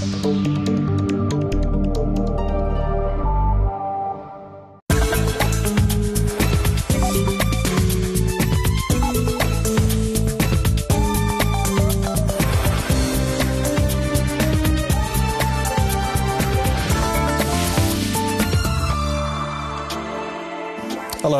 Hello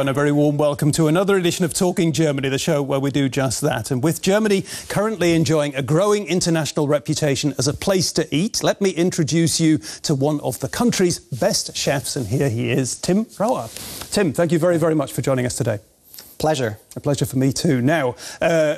and a very warm welcome to another edition of Talking Germany, the show where we do just that. And with Germany currently enjoying a growing international reputation as a place to eat, let me introduce you to one of the country's best chefs. And here he is, Tim Raue. Tim, thank you very, very much for joining us today. Pleasure. A pleasure for me too. Now,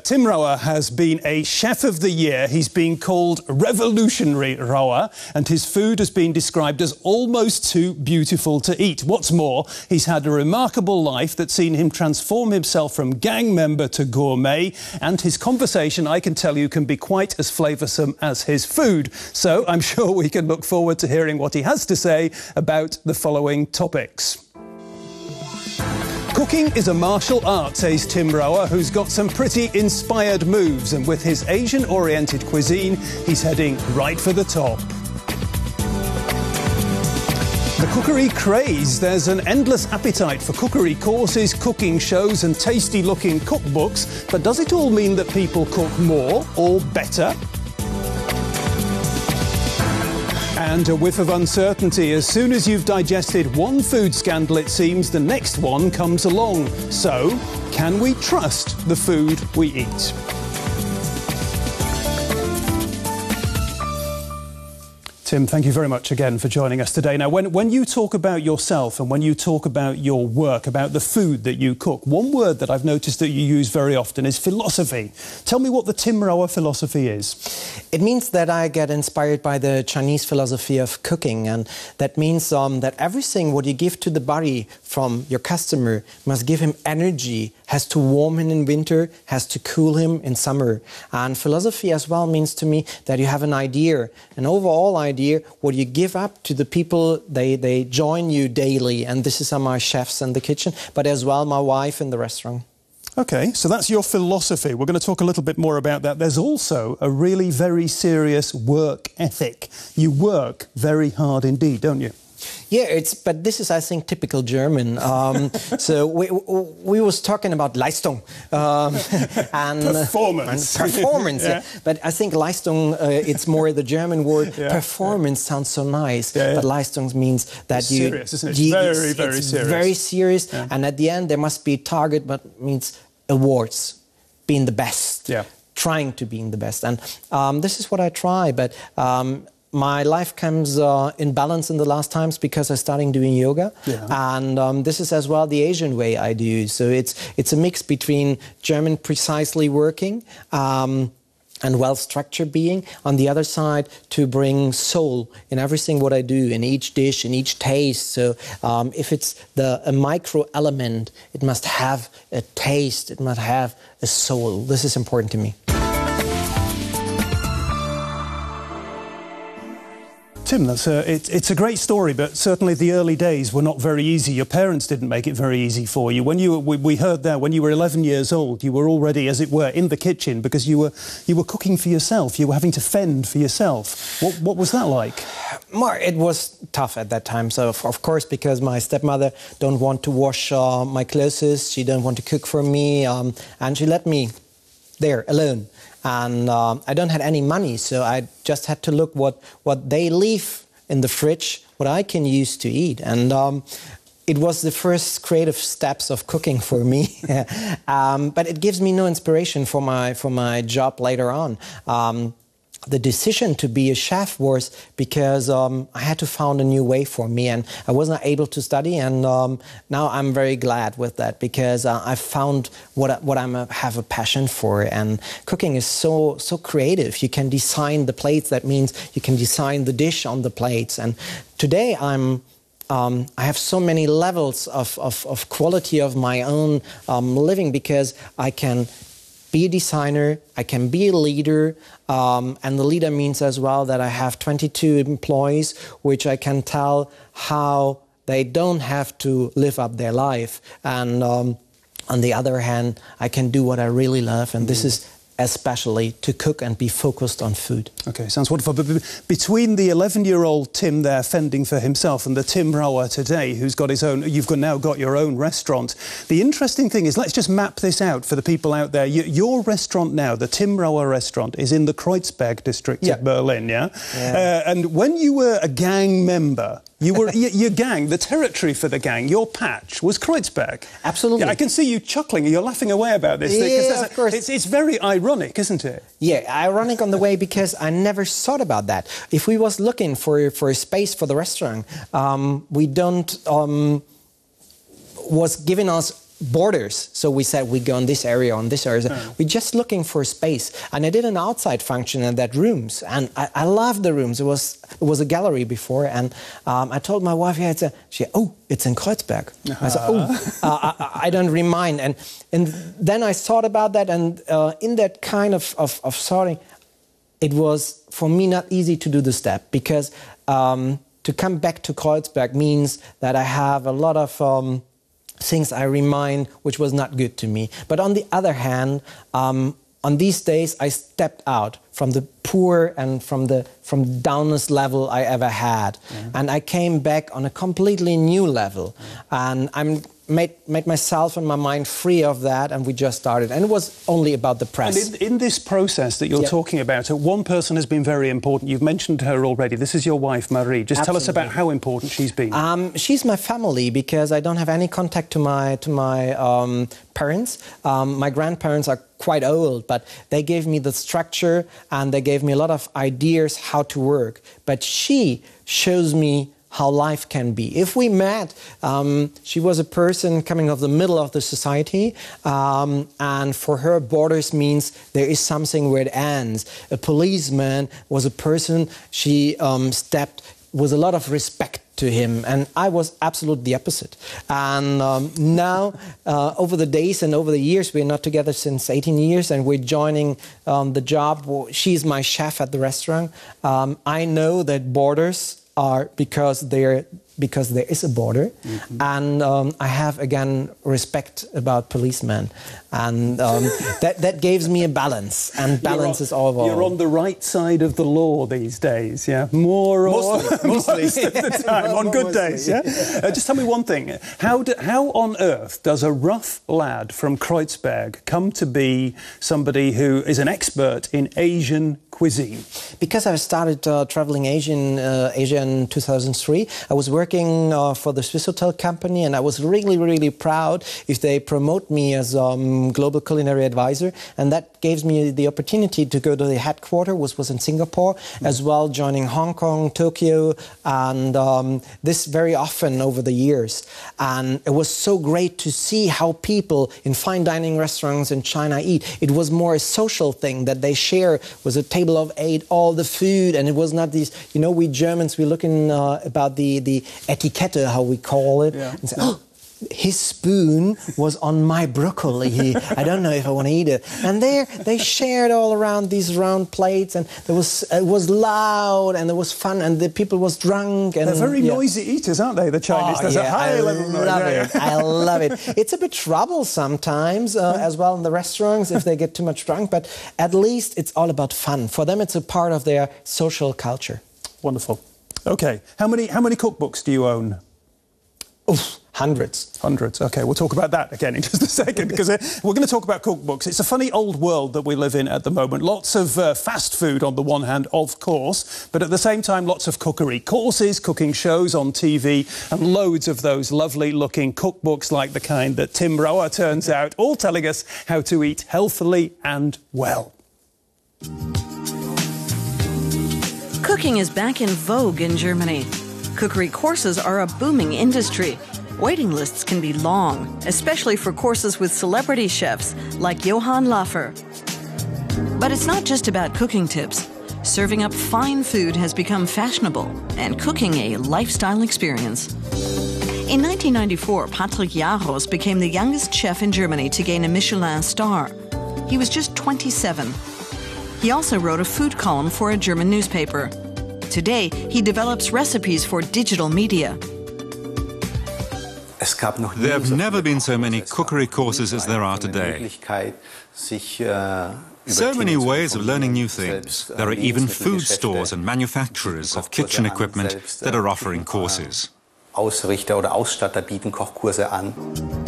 Tim Raue has been a Chef of the Year. He's been called Revolutionary Raue, and his food has been described as almost too beautiful to eat. What's more, he's had a remarkable life that's seen him transform himself from gang member to gourmet, and his conversation, I can tell you, can be quite as flavoursome as his food. So I'm sure we can look forward to hearing what he has to say about the following topics. Cooking is a martial art, says Tim Raue, who's got some pretty inspired moves, and with his Asian-oriented cuisine, he's heading right for the top. The cookery craze. There's an endless appetite for cookery courses, cooking shows and tasty-looking cookbooks, but does it all mean that people cook more or better? And a whiff of uncertainty. As soon as you've digested one food scandal, it seems the next one comes along. So, can we trust the food we eat? Tim, thank you very much again for joining us today. Now, when you talk about yourself and when you talk about your work, about the food that you cook, one word that I've noticed that you use very often is philosophy. Tell me what the Tim Raue philosophy is. It means that I get inspired by the Chinese philosophy of cooking, and that means that everything what you give to the body from your customer must give him energy, has to warm him in winter, has to cool him in summer. And philosophy as well means to me that you have an idea, an overall idea, what you give up to the people, they join you daily. And this is my chefs in the kitchen, but as well my wife in the restaurant. OK, so that's your philosophy. We're going to talk a little bit more about that. There's also a really very serious work ethic. You work very hard indeed, don't you? Yeah, but this is, I think, typical German. So we was talking about Leistung. And performance. Performance, yeah. Yeah. But I think Leistung, it's more the German word. Yeah. Performance sounds so nice, but Leistung means that it's serious, isn't it? It's very serious. Very serious, and at the end there must be a target, but means awards, being the best, trying to be the best. And this is what I try, but my life comes in balance in the last times because I'm starting doing yoga, and this is as well the Asian way I do. So it's a mix between German precisely working and well-structured being, on the other side to bring soul in everything what I do, in each dish, in each taste. So if it's a micro element, it must have a taste, it must have a soul. This is important to me. Tim, it's a great story, but certainly the early days were not very easy. Your parents didn't make it very easy for you. When we heard there, when you were 11 years old, you were already, as it were, in the kitchen because you were cooking for yourself. You were having to fend for yourself. What was that like? It was tough at that time. So of course, because my stepmother don't want to wash my clothes, she don't want to cook for me, and she let me there alone. And I don't have any money, so I just had to look what they leave in the fridge, what I can use to eat. And it was the first creative steps of cooking for me. But it gives me no inspiration for my job later on. The decision to be a chef was because I had to find a new way for me, and I wasn't able to study, and now I'm very glad with that because I found what I have a passion for, and cooking is so creative. You can design the plates. That means you can design the dish on the plates, and today I have so many levels of quality of my own living because I can be a designer, I can be a leader, and the leader means as well that I have 22 employees, which I can tell how they don't have to live up their life. And on the other hand, I can do what I really love, and this is especially to cook and be focused on food. Okay, sounds wonderful. But between the 11-year-old Tim there fending for himself and the Tim Raue today, who's got his own, now got your own restaurant, the interesting thing is, let's just map this out for the people out there. Your restaurant now, the Tim Raue restaurant, is in the Kreuzberg district of Berlin, yeah? And when you were a gang member, your gang, the territory for the gang, your patch was Kreuzberg. Absolutely. Yeah, I can see you chuckling and you're laughing away about this. Yeah, of course. It's very ironic, isn't it? Yeah, ironic on the way, because I never thought about that. If we was looking for a space for the restaurant, we don't was giving us borders. So we said we go in this area, on this area. So we're just looking for space. And I did an outside function in that rooms, and I loved the rooms. It was a gallery before, and I told my wife, it's in Kreuzberg. I said, I don't mind. And then I thought about that, and in that kind of thoughting, it was for me not easy to do the step, because to come back to Kreuzberg means that I have a lot of things I remind which was not good to me. But on the other hand, on these days I stepped out from the poor and from the downest level I ever had. And I came back on a completely new level. And I'm made myself and my mind free of that, and we just started. And it was only about the press. And in this process that you're talking about, one person has been very important. You've mentioned her already. This is your wife, Marie. Just tell us about how important she's been. She's my family, because I don't have any contact to my parents. My grandparents are quite old, but they gave me the structure and they gave me a lot of ideas how to work. But she shows me how life can be. If we met, she was a person coming of the middle of the society, and for her, borders means there is something where it ends. A policeman was a person, she stepped with a lot of respect to him, and I was absolutely the opposite. And now, over the days and over the years, we're not together since 18 years, and we're joining the job. She's my chef at the restaurant. I know that borders are because there is a border, and I have again respect about policemen, and that gives me a balance, and balance is all. You're on the right side of the law these days, yeah. Mostly. Most of the time, on good days, yeah. Just tell me one thing: how on earth does a rough lad from Kreuzberg come to be somebody who is an expert in Asian cuisine? Because I started traveling Asia in 2003. I was working for the Swiss hotel company, and I was really, really proud if they promote me as global culinary advisor. And that gave me the opportunity to go to the headquarters, which was in Singapore, as well, joining Hong Kong, Tokyo, and this very often over the years. And it was so great to see how people in fine dining restaurants in China eat. It was more a social thing that they share with a table of 8, all the food, and it was not these, we Germans, we're looking about the etiquette, how we call it, and say, his spoon was on my broccoli. I don't know if I want to eat it. And there, they shared all around these round plates, and it was loud, and it was fun, and the people was drunk. And they're very noisy eaters, aren't they, the Chinese? There's a high level noise. I love it. It's a bit trouble sometimes, as well in the restaurants, if they get too much drunk, but at least it's all about fun. For them, it's a part of their social culture. Wonderful. Okay, how many cookbooks do you own? Oof. Hundreds. Hundreds. OK, we'll talk about that again in just a second, because we're going to talk about cookbooks. It's a funny old world that we live in at the moment. Lots of fast food on the one hand, of course, but at the same time, lots of cookery courses, cooking shows on TV, and loads of those lovely-looking cookbooks like the kind that Tim Raue turns out, all telling us how to eat healthily and well. Cooking is back in vogue in Germany. Cookery courses are a booming industry. Waiting lists can be long, especially for courses with celebrity chefs like Johann Laffer. But it's not just about cooking tips. Serving up fine food has become fashionable and cooking a lifestyle experience. In 1994, Patrick Jaros became the youngest chef in Germany to gain a Michelin star. He was just 27. He also wrote a food column for a German newspaper. Today, he develops recipes for digital media. There have never been so many cookery courses as there are today. So many ways of learning new things. There are even food stores and manufacturers of kitchen equipment that are offering courses. Ausrichter oder Ausstatter bieten Kochkurse an.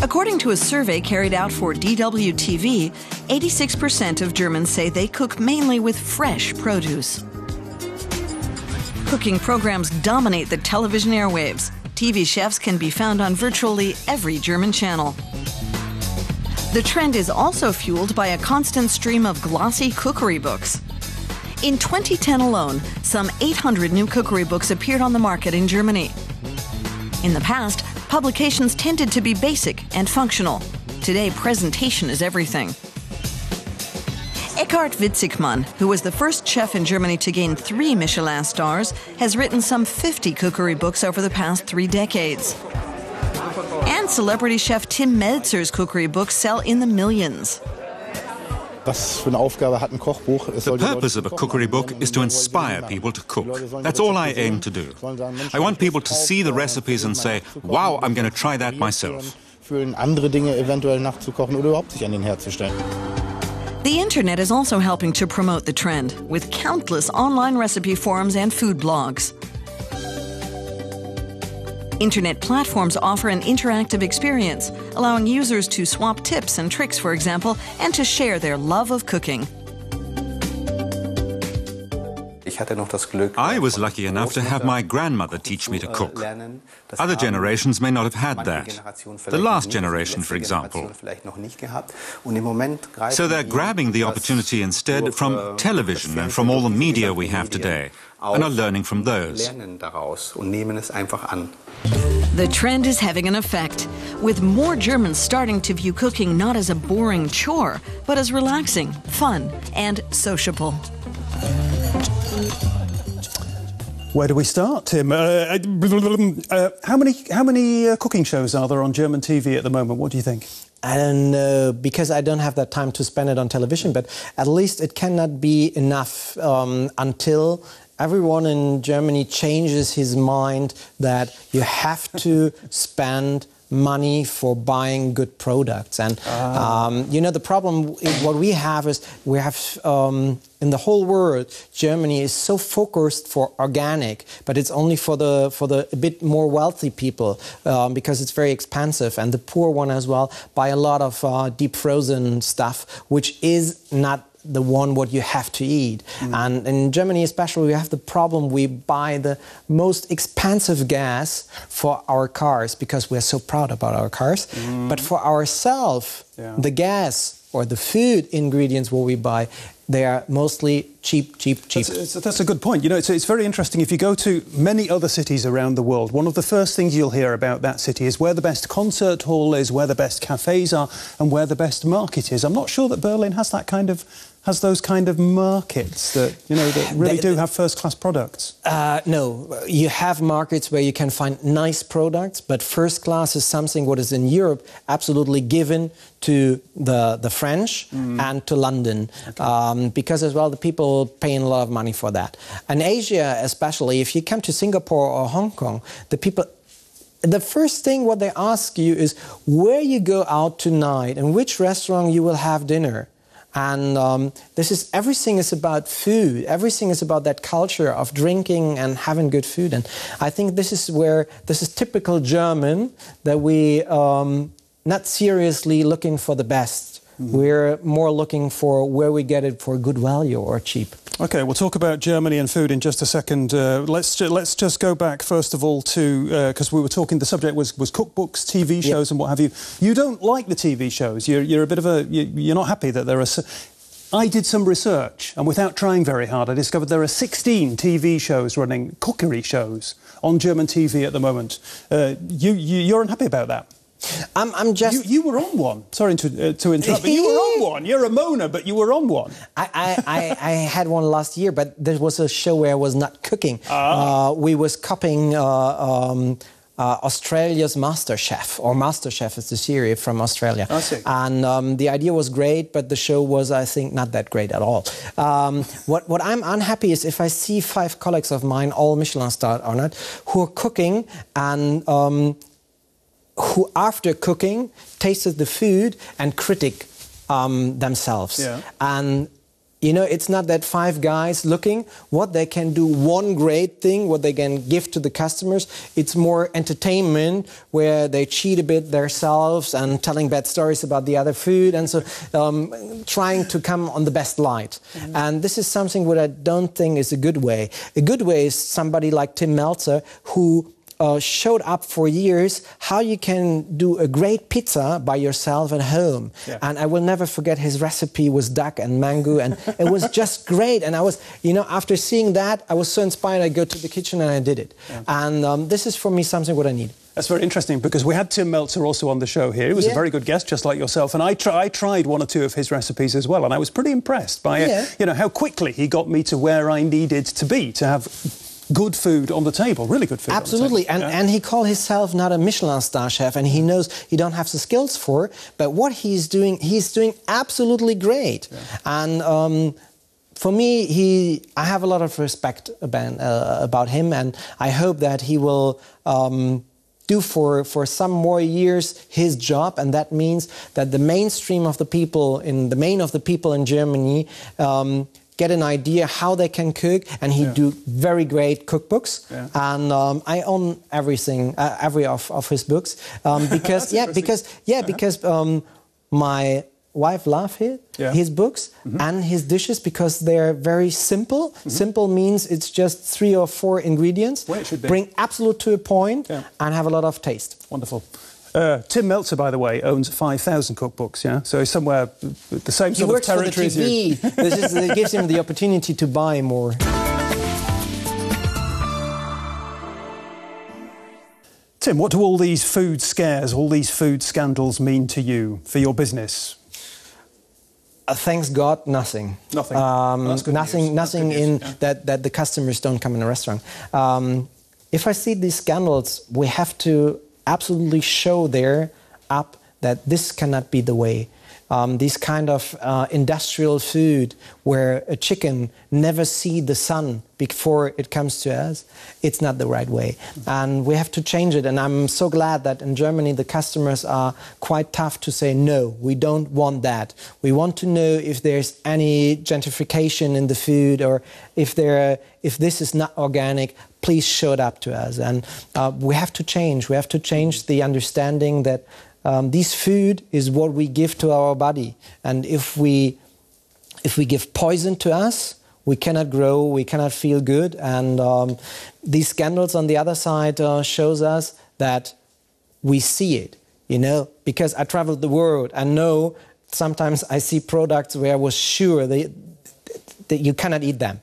According to a survey carried out for DWTV, 86% of Germans say they cook mainly with fresh produce. Cooking programs dominate the television airwaves. TV chefs can be found on virtually every German channel. The trend is also fueled by a constant stream of glossy cookery books. In 2010 alone, some 800 new cookery books appeared on the market in Germany. In the past, publications tended to be basic and functional. Today, presentation is everything. Eckhard Witzigmann, who was the first chef in Germany to gain 3 Michelin stars, has written some 50 cookery books over the past 3 decades. And celebrity chef Tim Meltzer's cookery books sell in the millions. The purpose of a cookery book is to inspire people to cook. That's all I aim to do. I want people to see the recipes and say, wow, I'm going to try that myself. The internet is also helping to promote the trend, with countless online recipe forums and food blogs. Internet platforms offer an interactive experience, allowing users to swap tips and tricks, for example, and to share their love of cooking. I was lucky enough to have my grandmother teach me to cook. Other generations may not have had that. The last generation, for example. So they're grabbing the opportunity instead from television and from all the media we have today, and are learning from those. The trend is having an effect, with more Germans starting to view cooking not as a boring chore, but as relaxing, fun, and sociable. Where do we start, Tim? How many cooking shows are there on German TV at the moment? What do you think? I don't know, because I don't have that time to spend it on television, but at least it cannot be enough until everyone in Germany changes his mind that you have to spend money for buying good products. And you know, the problem, what we have is we have in the whole world, Germany is so focused for organic, but it's only for the a bit more wealthy people because it's very expensive, and the poor one as well buy a lot of deep frozen stuff, which is not the one what you have to eat. And in Germany especially, we have the problem, we buy the most expensive gas for our cars because we're so proud about our cars. But for ourselves, the gas or the food ingredients what we buy, they are mostly cheap. That's a good point. You know, it's very interesting. If you go to many other cities around the world, one of the first things you'll hear about that city is where the best concert hall is, where the best cafes are, and where the best market is. I'm not sure that Berlin has those kind of markets that, you know, that really do have first-class products. No, you have markets where you can find nice products, but first class is something what is in Europe absolutely given to the French and to London, because as well the people paying a lot of money for that. And Asia especially, if you come to Singapore or Hong Kong, the people, the first thing what they ask you is where you go out tonight and which restaurant you will have dinner. And everything is about food. Everything is about that culture of drinking and having good food. And I think this is typical German, that we not seriously looking for the best. We're more looking for where we get it for good value or cheap. OK, we'll talk about Germany and food in just a second. Let's just go back, first of all, to... because we were talking, the subject was cookbooks, TV shows and what have you. You don't like the TV shows. You're a bit of a... You're not happy that there are... I did some research, and without trying very hard, I discovered there are 16 TV shows running, cookery shows, on German TV at the moment. You're unhappy about that? I'm just... You were on one. Sorry to interrupt, but you were on one. You're a moaner, but you were on one. I had one last year, but there was a show where I was not cooking. We was copying Australia's MasterChef, or MasterChef is the series from Australia. I see. And the idea was great, but the show was, I think, not that great at all. What I'm unhappy is if I see 5 colleagues of mine, all Michelin starred or not, who are cooking and... who after cooking tasted the food and critic themselves. And You know, it's not that 5 guys looking what they can do, one great thing, what they can give to the customers. It's more entertainment where they cheat a bit themselves and telling bad stories about the other food, and so trying to come on the best light. Mm-hmm. And this is something what I don't think is a good way. A good way is somebody like Tim Raue, who showed up for years how you can do a great pizza by yourself at home. Yeah. And I will never forget his recipe was duck and mango, and it was just great. And I was, you know, after seeing that, I was so inspired. I go to the kitchen and I did it. Yeah. And this is for me something what I need. That's very interesting, because we had Tim Raue also on the show here. He was a very good guest, just like yourself, and I tried 1 or 2 of his recipes as well, and I was pretty impressed by you know, how quickly he got me to where I needed to be to have good food on the table, really good food. Absolutely, on the table. And he called himself not a Michelin star chef, and he knows he don't have the skills for, but what he's doing absolutely great. Yeah. And for me, I have a lot of respect about him, and I hope that he will do for some more years his job, and that means that the mainstream of the people in Germany get an idea how they can cook, and he do very great cookbooks. Yeah. And I own every of his books because because my wife loves his books and his dishes because they're very simple. Simple means it's just 3 or 4 ingredients. Well, it should be. Bring absolute to a point and have a lot of taste. Wonderful. Tim Raue, by the way, owns 5,000 cookbooks, yeah? So he's somewhere the same sort of territory as you. He works for the TV. It gives him the opportunity to buy more. Tim, what do all these food scares, all these food scandals mean to you for your business? Thanks God, nothing. Nothing. Nothing in that the customers don't come in a restaurant. If I see these scandals, we have to absolutely show that this cannot be the way. These kind of industrial food where a chicken never see the sun before it comes to us, it's not the right way. And we have to change it. And I'm so glad that in Germany the customers are quite tough to say, no, we don't want that. We want to know if there's any gentrification in the food, or if this is not organic, please show it up to us. And we have to change. We have to change the understanding that this food is what we give to our body, and if we give poison to us, we cannot grow, we cannot feel good. And these scandals on the other side shows us that we see it, you know, because I traveled the world and know sometimes I see products where I was sure that you cannot eat them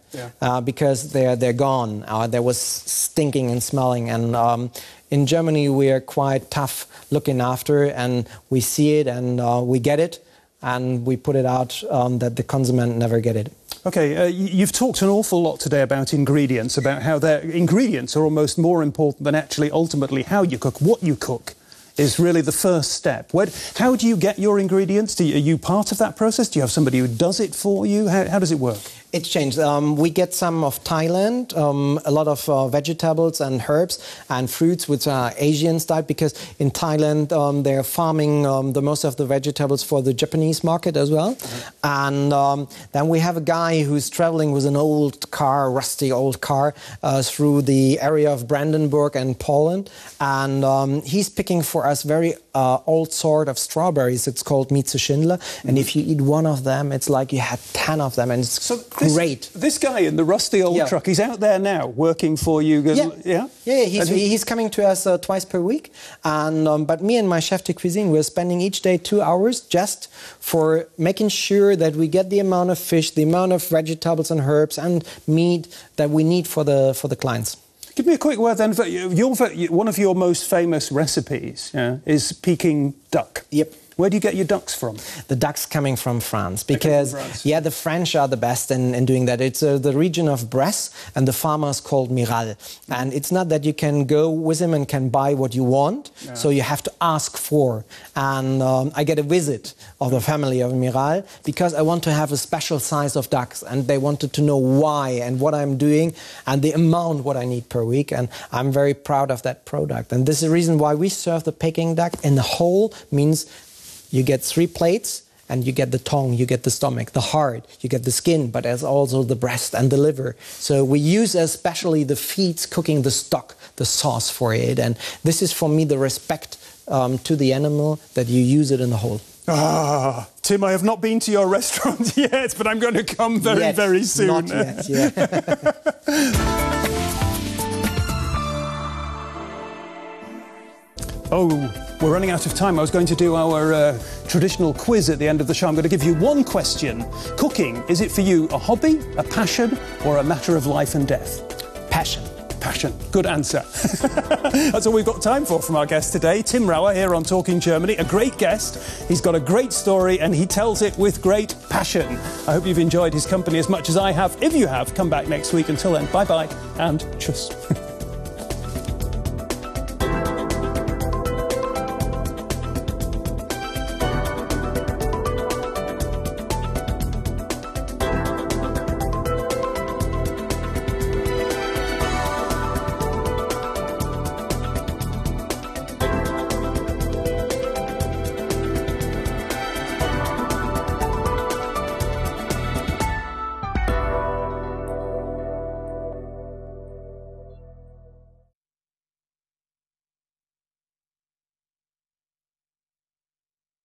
because they're gone, or there was stinking and smelling. And in Germany we are quite tough looking after, and we see it and we get it, and we put it out that the consumer never get it. Okay, you've talked an awful lot today about ingredients, about how their ingredients are almost more important than actually ultimately how you cook. What you cook is really the first step. How do you get your ingredients? Are you part of that process? Do you have somebody who does it for you? How does it work? It's changed. We get some of Thailand, a lot of vegetables and herbs and fruits which are Asian style, because in Thailand they're farming the most of the vegetables for the Japanese market as well. And then we have a guy who's traveling with an old car, rusty old car, through the area of Brandenburg and Poland. And he's picking for us very old sort of strawberries. It's called Mieze Schindler. And if you eat one of them, it's like you had 10 of them. And it's great. This guy in the rusty old truck, he's out there now working for you. He's coming to us twice per week. And but me and my chef de cuisine, we're spending each day 2 hours just for making sure that we get the amount of fish, the amount of vegetables and herbs and meat that we need for the clients. Give me a quick word then. One of your most famous recipes is Peking duck. Yep. Where do you get your ducks from? The ducks coming from France, because the French are the best in doing that. It's the region of Bresse, and the farmer is called Miral. And it's not that you can go with him and can buy what you want, so you have to ask for. And I get a visit of the family of Miral because I want to have a special size of ducks, and they wanted to know why and what I'm doing and the amount what I need per week. And I'm very proud of that product. And this is the reason why we serve the Peking duck in the whole. Means you get 3 plates and you get the tongue, you get the stomach, the heart, you get the skin, but there's also the breast and the liver. So we use especially the feet cooking the stock, the sauce for it. And this is for me the respect to the animal, that you use it in the whole. Ah, Tim, I have not been to your restaurant yet, but I'm going to come very soon. Not yet, yeah. Oh, we're running out of time. I was going to do our traditional quiz at the end of the show. I'm going to give you one question. Cooking, is it for you a hobby, a passion, or a matter of life and death? Passion. Passion. Good answer. That's all we've got time for from our guest today, Tim Raue, here on Talking Germany. A great guest. He's got a great story and he tells it with great passion. I hope you've enjoyed his company as much as I have. If you have, come back next week. Until then, bye-bye and tschüss.